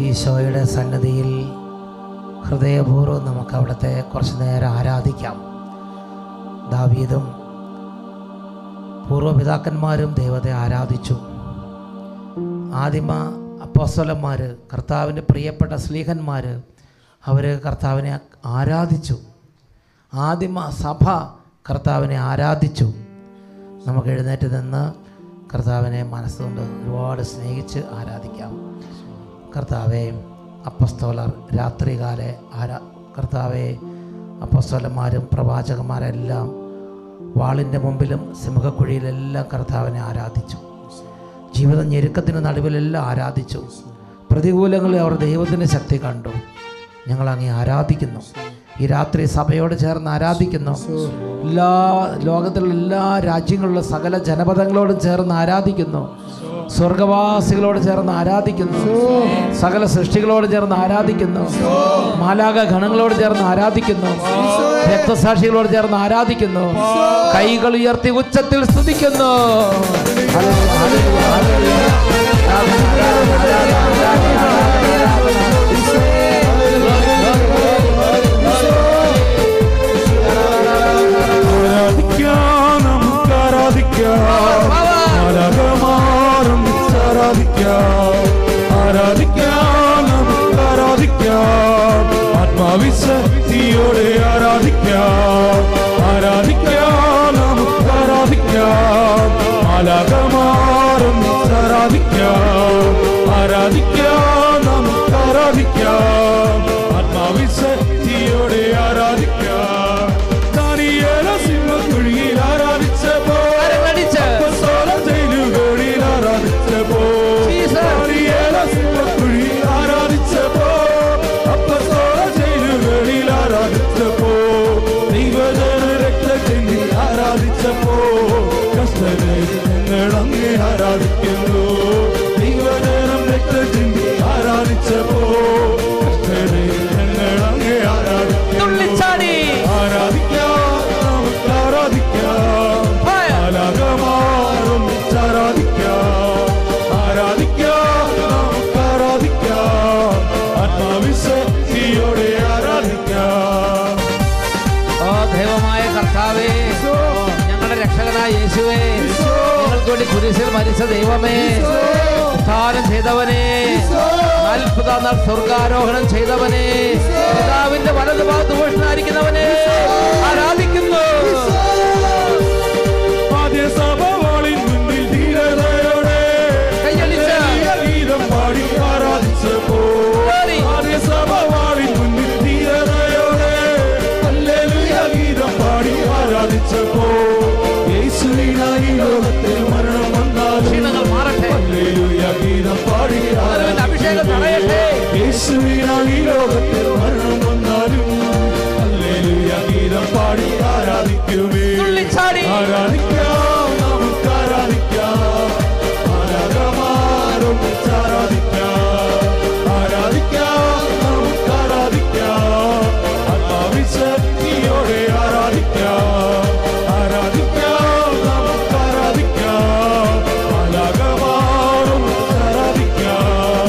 ഈശോയുടെ സന്നിധിയിൽ ഹൃദയപൂർവ്വം നമുക്ക് അവിടുത്തെ കുറച്ച് നേരം ആരാധിക്കാം. ദാവീദും പൂർവ്വപിതാക്കന്മാരും ദൈവത്തെ ആരാധിച്ചു. ആദിമ അപ്പോസ്തലന്മാർ, കർത്താവിൻ്റെ പ്രിയപ്പെട്ട സ്ലീഹന്മാർ, അവർ കർത്താവിനെ ആരാധിച്ചു. ആദിമ സഭ കർത്താവിനെ ആരാധിച്ചു. നമുക്ക് എഴുന്നേറ്റ് നിന്ന് കർത്താവിനെ മനസ്സുകൊണ്ട് ഒരുപാട് സ്നേഹിച്ച് ആരാധിക്കാം. കർത്താവെ, അപ്പസ്തോലർ രാത്രികാലെ കർത്താവെ, അപ്പസ്തോലന്മാരും പ്രവാചകന്മാരെല്ലാം വാളിൻ്റെ മുമ്പിലും സിംഹക്കുഴിയിലെല്ലാം കർത്താവിനെ ആരാധിച്ചു. ജീവിത ഞെരുക്കത്തിന് നടുവിലെല്ലാം ആരാധിച്ചു. പ്രതികൂലങ്ങളിൽ അവർ ദൈവത്തിൻ്റെ ശക്തി കണ്ടു. ഞങ്ങളങ്ങേ ആരാധിക്കുന്നു. ഈ രാത്രി സഭയോട് ചേർന്ന് ആരാധിക്കുന്നു. എല്ലാ ലോകത്തിലുള്ള എല്ലാ രാജ്യങ്ങളിലുള്ള സകല ജനപദങ്ങളോടും ചേർന്ന് ആരാധിക്കുന്നു. സ്വർഗവാസികളോട് ചേർന്ന് ആരാധിക്കുന്നു. സകല സൃഷ്ടികളോട് ചേർന്ന് ആരാധിക്കുന്നു. മാലാഖ ഗണങ്ങളോട് ചേർന്ന് ആരാധിക്കുന്നു. രക്തസാക്ഷികളോട് ചേർന്ന് ആരാധിക്കുന്നു. കൈകൾ ഉയർത്തി ഉച്ചത്തിൽ സ്തുതിക്കുന്നു. ആത്മാവിശക്തിയോടെ ആരാധിക്കാം, ആരാധിക്കാം, നമുക്ക് ആരാധിക്കാം. മാലാഖമാരും ആരാധിക്കാം, ആരാധിക്കാം, നമുക്ക് ആരാധിക്കാം. ആത്മാവിശക്തിയോടെ ആരാധിക്കാം. ദാനിയേൽ സിംഹക്കുഴിയിൽ ആരാധിച്ചപ്പോൾ, ജയിലുകളിൽ ആരാധിച്ചപ്പോൾ, ദാനിയേൽ സിംഹക്കുഴിയിൽ ആരാധിച്ചപ്പോൾ, ജയിലുകളിൽ ആരാധിച്ചപ്പോ, ദൈവജന രക്തത്തിൽ ആരാധിച്ചപ്പോ, കഷ്ടതയിൽ ഞങ്ങൾ അങ്ങേ ആരാധിക്കുന്നു. ദൈവജനം രക്തത്തിൽ ആരാധിച്ചപ്പോ, കഷ്ടതയിൽ ഞങ്ങൾ അങ്ങേ ആരാധിക്കുന്നു. ആരാധിക്കാം, നമുക്ക് ആരാധിക്കാം. മാലാഖമാരും ആരാധിക്കാം, ആരാധിക്കാം, നമുക്ക് ആരാധിക്കാം. ആത്മാവിശക്തിയോടെ ആരാധിക്കാം. ദൈവമായ കർത്താവേ, ഞങ്ങളുടെ രക്ഷകനായ യേശുവേ, ഞങ്ങൾക്ക് വേണ്ടി കുരിശിൽ മരിച്ച ദൈവമേ, ഉദ്ധാനം ചെയ്തവനെ, 40 നാൾ സ്വർഗാരോഹണം ചെയ്തവനെ, പിതാവിന്റെ വലതുഭാഗത്ത് ഭൂഷണായിരിക്കുന്നവനെ ആരാധിക്കുന്നു. ആദ്യ സഭ വാളിൻ മുന്നിൽ ധീരതയോടെ കയ്യടിച്ച ഗീതം പാടി അഭിഷേകം നിറയട്ടെ. യേശുവിനാൽ ഈ ലോകത്തിൽ മരണം വന്നാലും ഹല്ലേലൂയ ഗീതം പാടി ആരാധിക്കുമേ. തുള്ളിച്ചാടി ആരാധിക്കാം, നമുക്ക് ആരാധിക്കാം, ആരാധമാരൊന്നിച്ച് ആരാധിക്കാം, ആരാധിക്കാം, നമുക്ക് ആരാധിക്കാം, ആത്മാവിശക്തിയോടെ ആരാധിക്കാം, ആരാധിക്കാം, നമുക്ക് ആരാധിക്കാം, ആരാധമാരൊന്നിച്ച് ആരാധിക്കാം,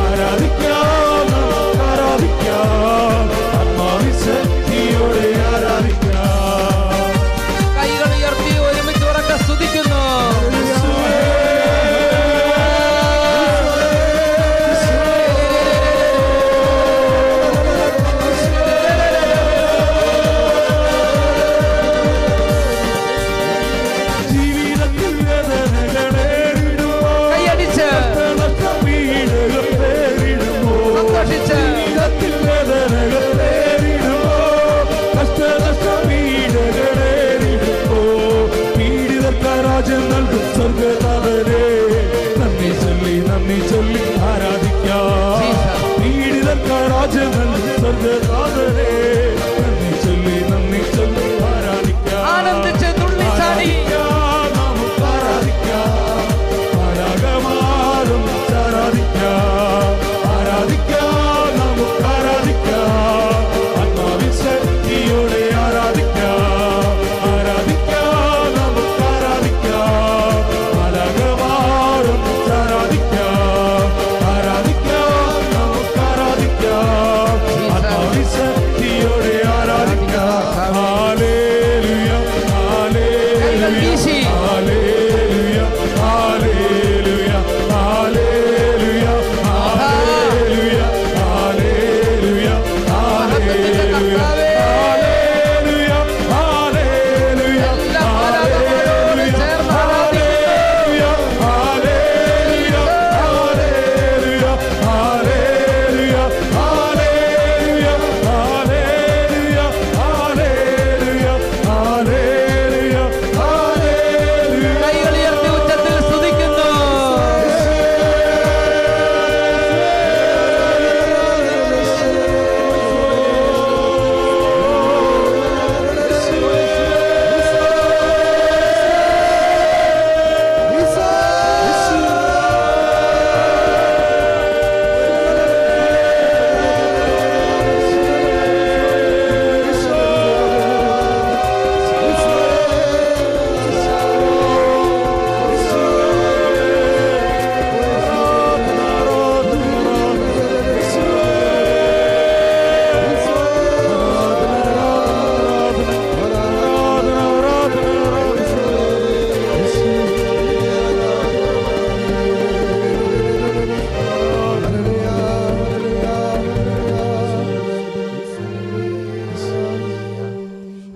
ആരാധിക്കാം, നമുക്ക് ആരാധിക്കാം, ആത്മാവിശക്തിയോടെ ആരാധിക്കാം. കൈകൾ ഉയർത്തി ഒരുമിച്ച് ഉറക്കെ സ്തുതിക്കുന്നു. ജീവിതത്തിൽ വേദനകളേറിടുമ്പോൾ, കൈയടിച്ച് നഷ്ടവീടുകൾ പേരിടുമ്പോൾ, സന്തോഷിച്ച് ജീവിതത്തിൽ വേദനകളേറിടുമ്പോൾ, കഷ്ടവീടുകളേറിടുമ്പോൾ, പീഡിതർക്ക് രാജ്യം നൽകും സ്വർഗ്ഗനാഥനെ നന്ദി ചൊല്ലി ആരാധിക്കാം. പീഡിതർക്ക് രാജ്യം നൽകും സ്വർഗ്ഗനാഥനെ നന്ദി ചൊല്ലി ആരാധിക്കാം. ആനന്ദിച്ച് തുള്ളിച്ചാടി നമുക്ക് ആരാധിക്കാം, ആരാധമാരൊന്നിച്ച് ആരാധിക്കാം, ആരാധിക്കാം, നമുക്ക് ആരാധിക്കാം, ആത്മാവിശക്തിയോടെ ആരാധിക്കാം, ആരാധിക്കാം, നമുക്ക് ആരാധിക്കാം, ആരാധമാരൊന്നിച്ച് ആരാധിക്കാം, ആരാധിക്കാം, നമുക്ക് ആരാധിക്കാം, ആത്മാവിശക്തിയോടെ ആരാധിക്കാം. ഹല്ലേലൂയ, കൈകൾ ഹല്ലേലൂയ, വീശി hallelujah, hallelujah, hallelujah, hallelujah, hallelujah, മഹത്വത്തിന്റെ കർത്താവേ, ഹല്ലേലൂയ, ഹല്ലേലൂയ, എല്ലാ ആരാധകരോടും ചേർന്ന് ആരാധിക്കുന്നു. Hallelujah, hallelujah, hallelujah, hallelujah, hallelujah, hallelujah, hallelujah, hallelujah. കൈകൾ ഉയർത്തി ഉച്ചത്തിൽ സ്തുതിക്കുന്നു.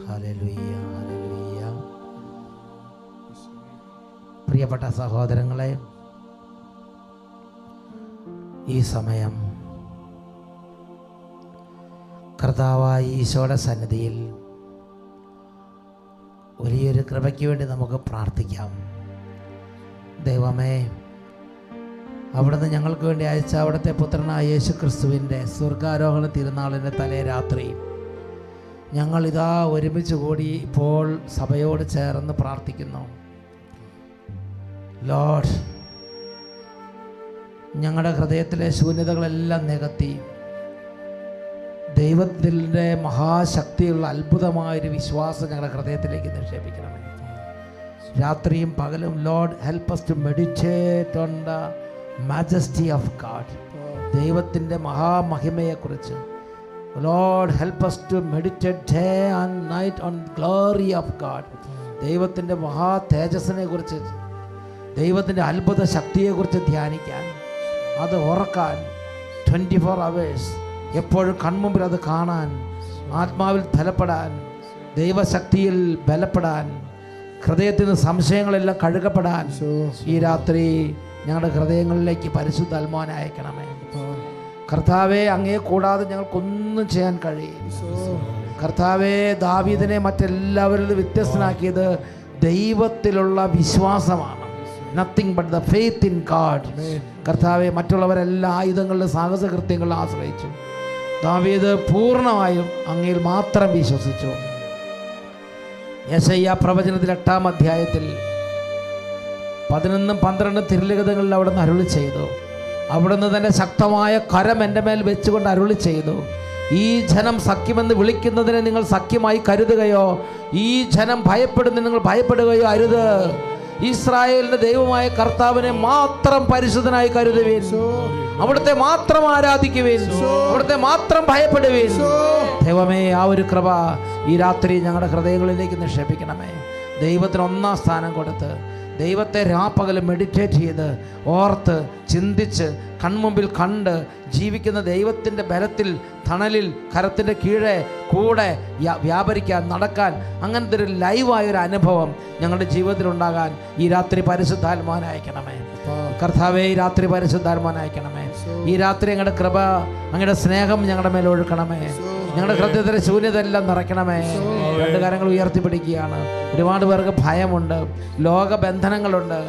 Hallelujah, hallelujah. പ്രിയപ്പെട്ട സഹോദരങ്ങളെ, ഈ സമയം കർത്താവായ ഈശോയുടെ സന്നിധിയിൽ വലിയൊരു കൃപയ്ക്ക് വേണ്ടി നമുക്ക് പ്രാർത്ഥിക്കാം. ദൈവമേ, അവിടുന്ന് ഞങ്ങൾക്ക് വേണ്ടി അയച്ച അവിടുത്തെ പുത്രനായ യേശു ക്രിസ്തുവിൻ്റെ സ്വർഗാരോഹണ തിരുനാളിൻ്റെ തലേ രാത്രി ഞങ്ങളിതാ ഒരുമിച്ച് കൂടി ഇപ്പോൾ സഭയോട് ചേർന്ന് പ്രാർത്ഥിക്കുന്നു. ലോർഡ്, ഞങ്ങളുടെ ഹൃദയത്തിലെ ശൂന്യതകളെല്ലാം നികത്തി ദൈവത്തിൻ്റെ മഹാശക്തിയുള്ള അത്ഭുതമായൊരു വിശ്വാസം ഞങ്ങളുടെ ഹൃദയത്തിലേക്ക് നിക്ഷേപിക്കണമേ. രാത്രിയും പകലും Lord help us to meditate on the majesty of God. ദൈവത്തിൻ്റെ മഹാമഹിമയെക്കുറിച്ച് Lord, help us to meditate day and night on glory of God. ദൈവത്തിൻ്റെ മഹാ തേജസ്സിനെ കുറിച്ച്, ദൈവത്തിൻ്റെ അത്ഭുത ശക്തിയെക്കുറിച്ച് ധ്യാനിക്കാൻ, അത് ഓർക്കാൻ 24 hours എപ്പോഴും കൺമുമ്പിൽ അത് കാണാൻ, ആത്മാവിൽ ബലപ്പെടാൻ, ദൈവശക്തിയിൽ ബലപ്പെടാൻ, ഹൃദയത്തിൽ നിന്ന് സംശയങ്ങളെല്ലാം കഴുകപ്പെടാൻ ഈ രാത്രി ഞങ്ങളുടെ ഹൃദയങ്ങളിലേക്ക് പരിശുദ്ധ ആത്മാവിനെ അയക്കണമേ. കർത്താവെ, അങ്ങയെ കൂടാതെ ഞങ്ങൾക്കൊന്നും ചെയ്യാൻ കഴിയും. കർത്താവെ, ദാവീദിനെ മറ്റെല്ലാവരിലും വ്യത്യസ്തനാക്കിയത് ദൈവത്തിലുള്ള വിശ്വാസമാണ്. Nothing but the faith in God. കർത്താവെ, മറ്റുള്ളവരെല്ലാ ആയുധങ്ങളിലും സാഹസകൃത്യങ്ങളിലും ആശ്രയിച്ചു. ദാവീദ് പൂർണ്ണമായും അങ്ങയിൽ മാത്രം വിശ്വസിച്ചു. യെശയ്യാ പ്രവചനത്തിൽ 8-ാം അധ്യായത്തിൽ 11-12 തിരുലിഖിതങ്ങളിൽ അവിടുന്ന് അരുളി ചെയ്തു. അവിടുന്ന് തന്നെ ശക്തമായ കരം എൻ്റെ മേൽ വെച്ചുകൊണ്ട് അരുളി ചെയ്തു, ഈ ജനം സഖ്യമെന്ന് വിളിക്കുന്നതിനെ നിങ്ങൾ സഖ്യമായി കരുതുകയോ, ഈ ജനം ഭയപ്പെടുന്ന നിങ്ങൾ ഭയപ്പെടുകയോ അരുത്. ഇസ്രായേലിന്റെ ദൈവമായ കർത്താവിനെ മാത്രം പരിശുദ്ധനായി കരുതുവീൻ. അവിടുത്തെ മാത്രം ആരാധിക്കുവീൻ. അവിടുത്തെ മാത്രം ഭയപ്പെടുവീൻ. ദൈവമേ, ആ ഒരു കൃപ ഈ രാത്രി ഞങ്ങളുടെ ഹൃദയങ്ങളിലേക്ക് നിക്ഷേപിക്കണമേ. ദൈവത്തിന് 1-ാം സ്ഥാനം കൊടുത്ത് ദൈവത്തെ രാപ്പകൽ മെഡിറ്റേറ്റ് ചെയ്ത് ഓർത്ത് ചിന്തിച്ച് കൺമുമ്പിൽ കണ്ട് ജീവിക്കുന്ന ദൈവത്തിൻ്റെ ബലത്തിൽ തണലിൽ കരത്തിൻ്റെ കീഴെ കൂടെ വ്യാപരിക്കാൻ നടക്കാൻ അങ്ങനത്തെ ഒരു ലൈവായൊരു അനുഭവം ഞങ്ങളുടെ ജീവിതത്തിലുണ്ടാകാൻ ഈ രാത്രി പരിശുദ്ധാത്മാവിനെ അയക്കണമേ. കർത്താവേ, ഈ രാത്രി പരിശുദ്ധാത്മാവിനെ അയക്കണമേ. ഈ രാത്രി ഞങ്ങളുടെ കൃപ, അങ്ങയുടെ സ്നേഹം ഞങ്ങളുടെ മേൽ ഒഴുക്കണമേ. ഞങ്ങളുടെ ഹൃദയത്തിലെ ശൂന്യത എല്ലാം നിറയ്ക്കണമേ. 2 കരങ്ങൾ ഉയർത്തിപ്പിടിക്കുകയാണ്. ഒരുപാട് പേർക്ക് ഭയമുണ്ട്, ലോകബന്ധനങ്ങളുണ്ട്,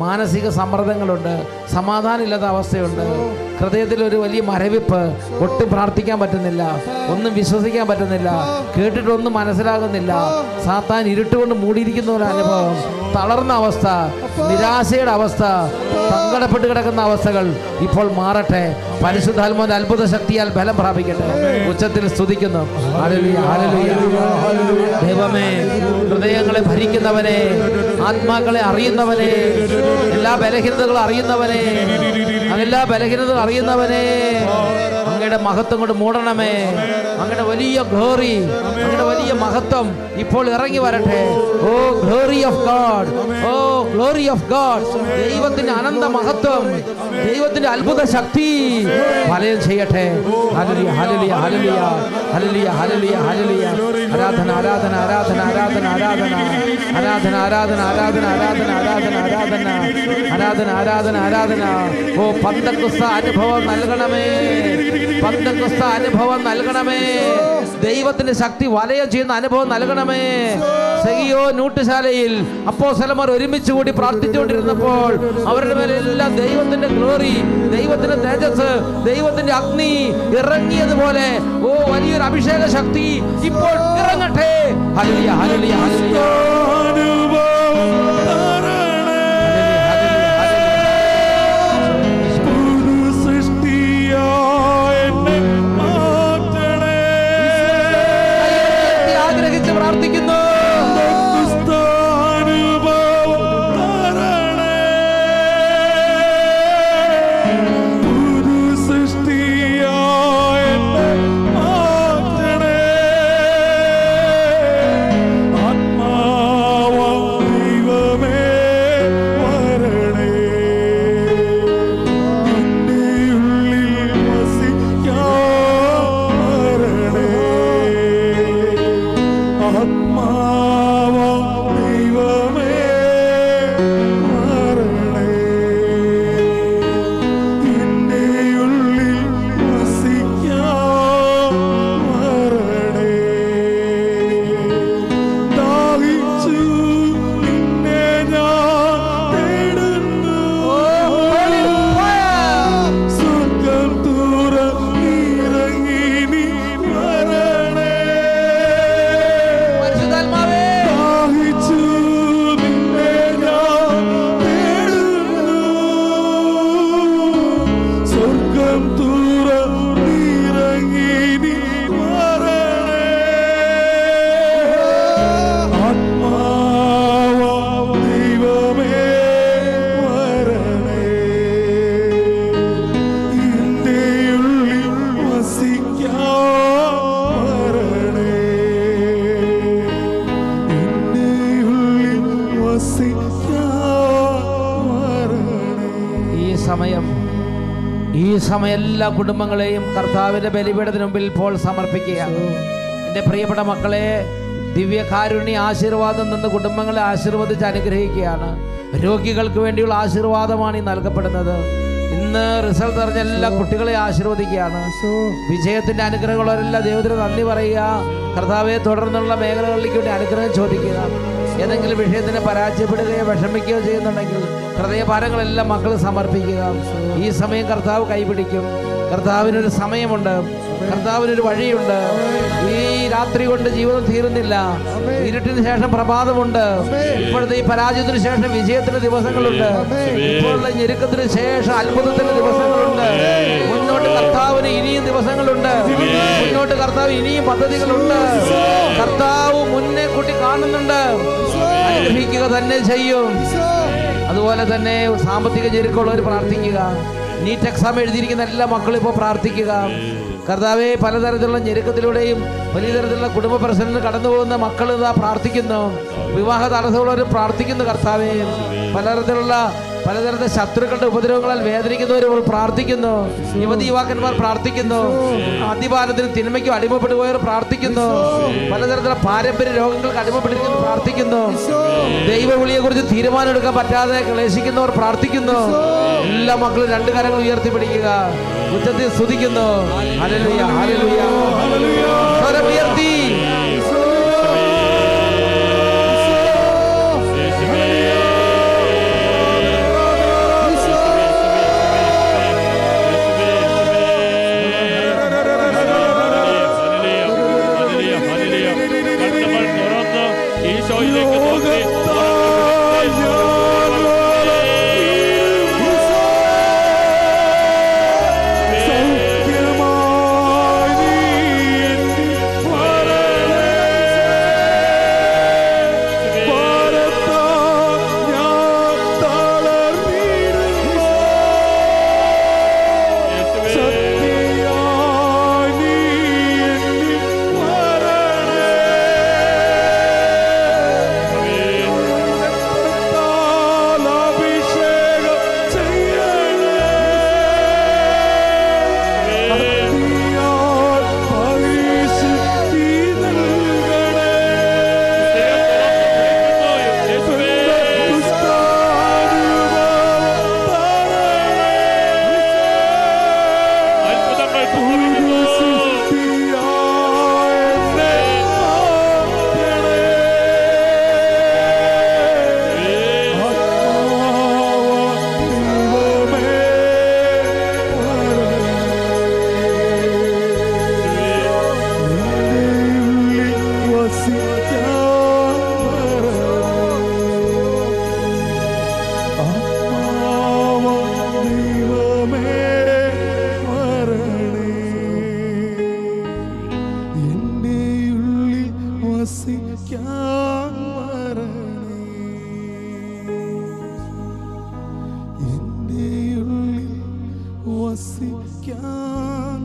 മാനസിക സമ്മർദ്ദങ്ങളുണ്ട്, സമാധാനമില്ലാത്ത അവസ്ഥയുണ്ട്, ഹൃദയത്തിൽ ഒരു വലിയ മരവിപ്പ്, ഒട്ടും പ്രാർത്ഥിക്കാൻ പറ്റുന്നില്ല, ഒന്നും വിശ്വസിക്കാൻ പറ്റുന്നില്ല, കേട്ടിട്ടൊന്നും മനസ്സിലാകുന്നില്ല, സാത്താൻ ഇരുട്ടുകൊണ്ട് മൂടിയിരിക്കുന്ന ഒരു അനുഭവം, തളർന്ന അവസ്ഥ, നിരാശയുടെ അവസ്ഥ, സങ്കടപ്പെട്ട് കിടക്കുന്ന അവസ്ഥകൾ ഇപ്പോൾ മാറട്ടെ. പരിശുദ്ധാത്മാവിന്റെ അത്ഭുത ശക്തിയാൽ ബലം പ്രാപിക്കട്ടെ. ഉച്ചത്തിൽ സ്തുതിക്കുന്നു. Hallelujah, hallelujah, hallelujah. ദൈവമേ, ഹൃദയങ്ങളെ ഭരിക്കുന്നവനെ, ആത്മാക്കളെ അറിയുന്നവനെ, എല്ലാ ബലഹീനതകളും അറിയുന്നവനെ, എല്ലാ ബലഹീനതകളും അറിയുന്നവനെ, അങ്ങയുടെ മഹത്വം കൊണ്ട് മൂടണമേ. അങ്ങയുടെ വലിയ ഗ്ലോറി, അങ്ങയുടെ വലിയ മഹത്വം ഇപ്പോൾ ഇറങ്ങി വരട്ടെ. Oh glory of God, oh glory of God. ദൈവത്തിന്റെ അനന്ത മഹത്വം, ദൈവത്തിന്റെ അത്ഭുത ശക്തി വലയം ചെയ്യട്ടെ. Hallelujah, hallelujah, hallelujah, hallelujah, hallelujah, hallelujah. ആരാധന, ആരാധന, ആരാധന, ആരാധന, ആരാധന, ആരാധന, ആരാധന, ആരാധന, ആരാധന, ആരാധന, ആരാധന, ആരാധന, ആരാധന, ആരാധന. ഓ പന്തക്കുസ്ത അനുഭവം നൽകണമേ, പന്തക്കുസ്ത അനുഭവം നൽകണമേ. ദൈവത്തിന്റെ ശക്തി വലയം ചെയ്യുന്ന അനുഭവം നൽകണമേ. സെഗിയോ നൂട്ടുശാലയിൽ അപ്പോസ്തലന്മാർ ഒരുമിച്ച് കൂടി പ്രാർത്ഥിച്ചുകൊണ്ടിരുന്നപ്പോൾ അവരുടെ മേലെല്ലാം ദൈവത്തിന്റെ ഗ്ലോറി, ദൈവത്തിന്റെ തേജസ്, ദൈവത്തിന്റെ അഗ്നി ഇറങ്ങിയതുപോലെ ഓ വലിയൊരു അഭിഷേക ശക്തി ഇപ്പോൾ ഇറങ്ങട്ടെ. Hallelujah, hallelujah, hallelujah. പ്രാർത്ഥിക്കുന്നു. ഈ സമയം എല്ലാ കുടുംബങ്ങളെയും കർത്താവിന്റെ ബലിപീഠത്തിന് മുമ്പിൽ ഇപ്പോൾ സമർപ്പിക്കുകയാണ്. എൻ്റെ പ്രിയപ്പെട്ട മക്കളെ, ദിവ്യകാരുണ്യ ആശീർവാദം നിന്ന് കുടുംബങ്ങളെ ആശീർവദിച്ച് അനുഗ്രഹിക്കുകയാണ്. രോഗികൾക്ക് വേണ്ടിയുള്ള ആശീർവാദമാണ് ഈ നൽകപ്പെടുന്നത്. ഇന്ന് റിസൾട്ട് അറിഞ്ഞ എല്ലാ കുട്ടികളെ ആശീർവദിക്കുകയാണ്. വിജയത്തിന്റെ അനുഗ്രഹമുള്ളവരെല്ലാം ദൈവത്തിന് നന്ദി പറയുക. കർത്താവെ, തുടർന്നുള്ള മേഖലകളിലേക്ക് വേണ്ടി അനുഗ്രഹം ചോദിക്കുക. ഏതെങ്കിലും വിഷയത്തിന് പരാജയപ്പെടുകയോ വിഷമിക്കുകയോ ചെയ്യുന്നുണ്ടെങ്കിൽ ഹൃദയഭാരങ്ങളെല്ലാം മക്കൾ സമർപ്പിക്കുക. ഈ സമയം കർത്താവ് കൈപിടിക്കും. കർത്താവിനൊരു സമയമുണ്ട്, കർത്താവിനൊരു വഴിയുണ്ട്. ഈ രാത്രി കൊണ്ട് ജീവിതം തീരുന്നില്ല. ഇരുട്ടിന് ശേഷം പ്രഭാതമുണ്ട്. ഇപ്പോഴത്തെ ഈ പരാജയത്തിന് ശേഷം വിജയത്തിന്റെ ദിവസങ്ങളുണ്ട്. ഇപ്പോഴുള്ള ഞെരുക്കത്തിന് ശേഷം അത്ഭുതത്തിന്റെ ദിവസങ്ങളുണ്ട്. മുന്നോട്ട് കർത്താവിന് ഇനിയും ദിവസങ്ങളുണ്ട്. മുന്നോട്ട് കർത്താവ് ഇനിയും പദ്ധതികളുണ്ട്. കർത്താവ് മുന്നേ കൂട്ടി കാണുന്നുണ്ട്. അനുഗ്രഹിക്കുക തന്നെ ചെയ്യും. അതുപോലെ തന്നെ സാമ്പത്തിക ഞെരുക്കമുള്ളവർ പ്രാർത്ഥിക്കുക. നീറ്റ് എക്സാം എഴുതിയിരിക്കുന്ന എല്ലാ മക്കളും ഇപ്പോൾ പ്രാർത്ഥിക്കുക. കർത്താവെ, പലതരത്തിലുള്ള ഞെരുക്കത്തിലൂടെയും വലിയ തരത്തിലുള്ള കുടുംബ പ്രശ്നങ്ങൾ കടന്നു പോകുന്ന മക്കൾ ഇതാ പ്രാർത്ഥിക്കുന്നു. വിവാഹ തടസ്സമുള്ളവർ പ്രാർത്ഥിക്കുന്നു. കർത്താവെ, പലതരത്തിലെ ശത്രുക്കളുടെ ഉപദ്രവങ്ങളാൽ വേദനിക്കുന്നവർ പ്രാർത്ഥിക്കുന്നു. യുവതി യുവാക്കന്മാർ പ്രാർത്ഥിക്കുന്നു. മദ്യപാനത്തിനും തിന്മയ്ക്കും അടിമപ്പെട്ടു പോയവർ പ്രാർത്ഥിക്കുന്നു. പലതരത്തിലുള്ള പാരമ്പര്യ രോഗങ്ങൾക്ക് അടിമപ്പെട്ടിരിക്കുന്നു പ്രാർത്ഥിക്കുന്നു. ദൈവവിളിയെ കുറിച്ച് തീരുമാനം എടുക്കാൻ പറ്റാതെ ക്ലേശിക്കുന്നവർ പ്രാർത്ഥിക്കുന്നു. എല്ലാ മക്കളും രണ്ട് കരങ്ങൾ ഉയർത്തിപ്പിടിക്കുക. ഉച്ചത്തിൽ സ്തുതിക്കുന്നു. ഹല്ലേലൂയ, ഹല്ലേലൂയ, സ്വരം ഉയർത്തി. വസിക്കാൻ